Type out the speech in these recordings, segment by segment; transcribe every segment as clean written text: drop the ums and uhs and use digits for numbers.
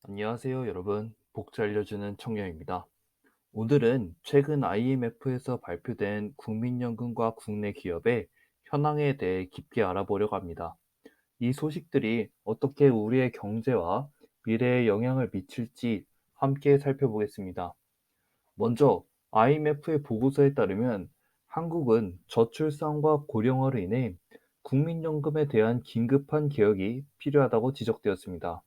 안녕하세요, 여러분. 복지 알려주는 청년입니다. 오늘은 최근 IMF에서 발표된 국민연금과 국내 기업의 현황에 대해 깊게 알아보려고 합니다. 이 소식들이 어떻게 우리의 경제와 미래에 영향을 미칠지 함께 살펴보겠습니다. 먼저 IMF의 보고서에 따르면 한국은 저출산과 고령화로 인해 국민연금에 대한 긴급한 개혁이 필요하다고 지적되었습니다.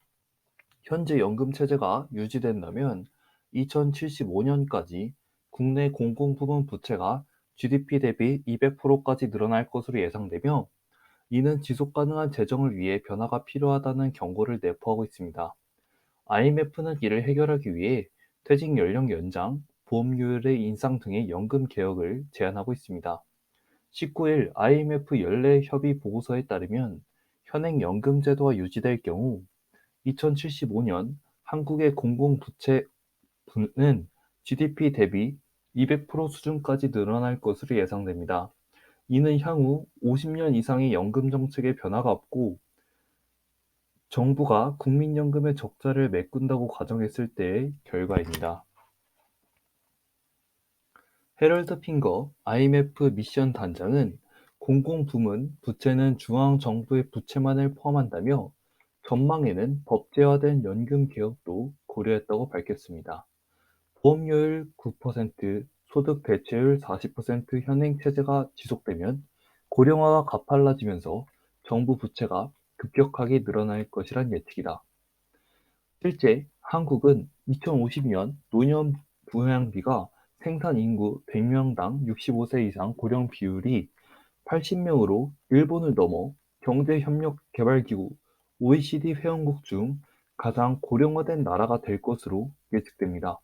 현재 연금 체제가 유지된다면 2075년까지 국내 공공부문 부채가 GDP 대비 200%까지 늘어날 것으로 예상되며, 이는 지속 가능한 재정을 위해 변화가 필요하다는 경고를 내포하고 있습니다. IMF는 이를 해결하기 위해 퇴직 연령 연장, 보험료율의 인상 등의 연금 개혁을 제안하고 있습니다. 19일 IMF 연례 협의 보고서에 따르면 현행 연금 제도가 유지될 경우 2075년 한국의 공공부채는 GDP 대비 200% 수준까지 늘어날 것으로 예상됩니다. 이는 향후 50년 이상의 연금 정책에 변화가 없고 정부가 국민연금의 적자를 메꾼다고 가정했을 때의 결과입니다. 해럴드 핑거 IMF 미션 단장은 공공부문 부채는 중앙정부의 부채만을 포함한다며 전망에는 법제화된 연금 개혁도 고려했다고 밝혔습니다. 보험료율 9%, 소득 대체율 40% 현행 체제가 지속되면 고령화가 가팔라지면서 정부 부채가 급격하게 늘어날 것이란 예측이다. 실제 한국은 2050년 노년 부양비가 생산 인구 100명당 65세 이상 고령 비율이 80명으로 일본을 넘어 경제협력개발기구 OECD 회원국 중 가장 고령화된 나라가 될 것으로 예측됩니다.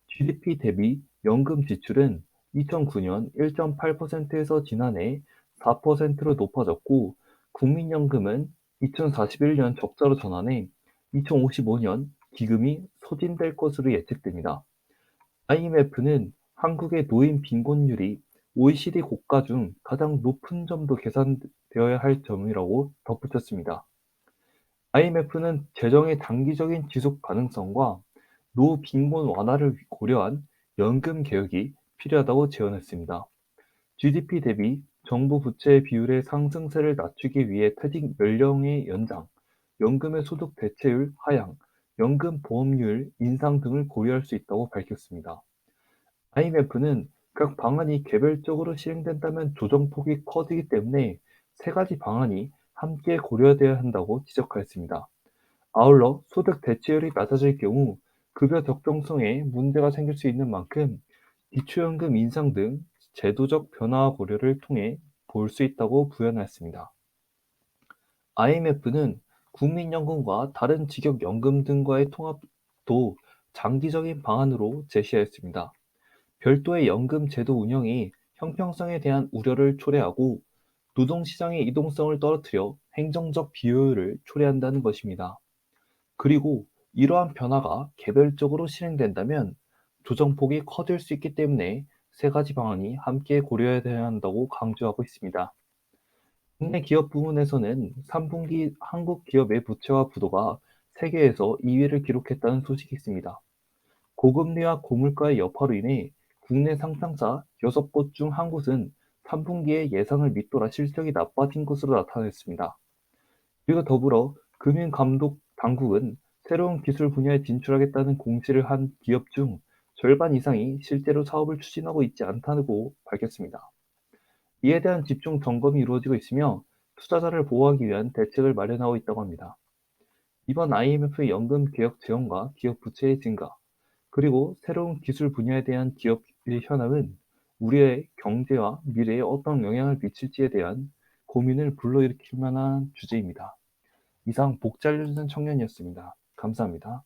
GDP 대비 연금 지출은 2009년 1.8%에서 지난해 4%로 높아졌고, 국민연금은 2041년 적자로 전환해 2055년 기금이 소진될 것으로 예측됩니다. IMF는 한국의 노인 빈곤율이 OECD 국가 중 가장 높은 점도 계산되어야 할 점이라고 덧붙였습니다. IMF는 재정의 단기적인 지속 가능성과 노빈곤 완화를 고려한 연금 개혁이 필요하다고 제언했습니다. GDP 대비 정부 부채 비율의 상승세를 낮추기 위해 퇴직 연령의 연장, 연금의 소득 대체율 하향, 연금 보험료율 인상 등을 고려할 수 있다고 밝혔습니다. IMF는 각 방안이 개별적으로 실행된다면 조정폭이 커지기 때문에 세 가지 방안이 함께 고려돼야 한다고 지적하였습니다. 아울러 소득 대체율이 낮아질 경우 급여 적정성에 문제가 생길 수 있는 만큼 기초연금 인상 등 제도적 변화 고려를 통해 볼 수 있다고 부연했습니다. IMF는 국민연금과 다른 직역연금 등과의 통합도 장기적인 방안으로 제시하였습니다. 별도의 연금 제도 운영이 형평성에 대한 우려를 초래하고 노동시장의 이동성을 떨어뜨려 행정적 비효율을 초래한다는 것입니다. 그리고 이러한 변화가 개별적으로 실행된다면 조정폭이 커질 수 있기 때문에 세 가지 방안이 함께 고려해야 한다고 강조하고 있습니다. 국내 기업 부문에서는 3분기 한국 기업의 부채화 부도가 세계에서 2위를 기록했다는 소식이 있습니다. 고금리와 고물가의 여파로 인해 국내 상장사 6곳 중 한 곳은 3분기에 예상을 밑돌아 실적이 나빠진 것으로 나타났습니다. 그리고 더불어 금융감독 당국은 새로운 기술 분야에 진출하겠다는 공시를 한 기업 중 절반 이상이 실제로 사업을 추진하고 있지 않다고 밝혔습니다. 이에 대한 집중 점검이 이루어지고 있으며 투자자를 보호하기 위한 대책을 마련하고 있다고 합니다. 이번 IMF 연금 개혁 지원과 기업 부채의 증가, 그리고 새로운 기술 분야에 대한 기업의 현황은 우리의 경제와 미래에 어떤 영향을 미칠지에 대한 고민을 불러일으킬 만한 주제입니다. 이상 복지 알려주는 청년이었습니다. 감사합니다.